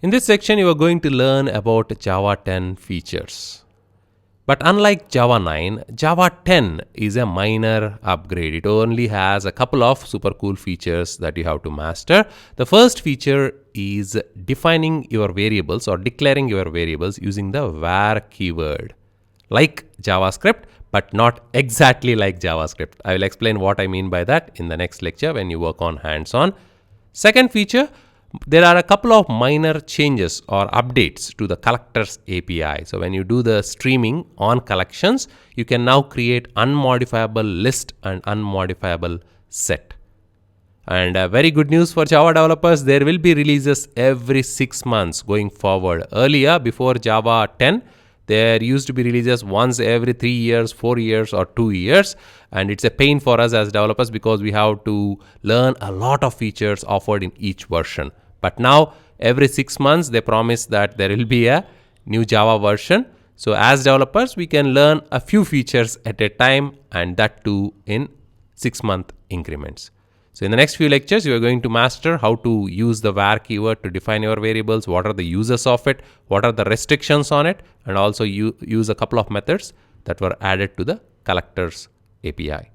In this section, you are going to learn about Java 10 features. But unlike Java 9, Java 10 is a minor upgrade. It only has a couple of super cool features that you have to master. The first feature is defining your variables or declaring your variables using the var keyword. Like JavaScript, but not exactly like JavaScript. I will explain what I mean by that in the next lecture when you work on hands-on. Second feature, there are a couple of minor changes or updates to the collectors API. So when you do the streaming on collections, you can now create unmodifiable list and unmodifiable set. And very good news for Java developers, there will be releases every 6 months going forward. Earlier, before Java 10, there used to be releases once every 3 years, 4 years or 2 years. And it's a pain for us as developers because we have to learn a lot of features offered in each version. But now every 6 months, they promise that there will be a new Java version. So as developers, we can learn a few features at a time, and that too in 6-month increments. So in the next few lectures, you are going to master how to use the var keyword to define your variables, what are the uses of it, what are the restrictions on it, and also use a couple of methods that were added to the collectors API.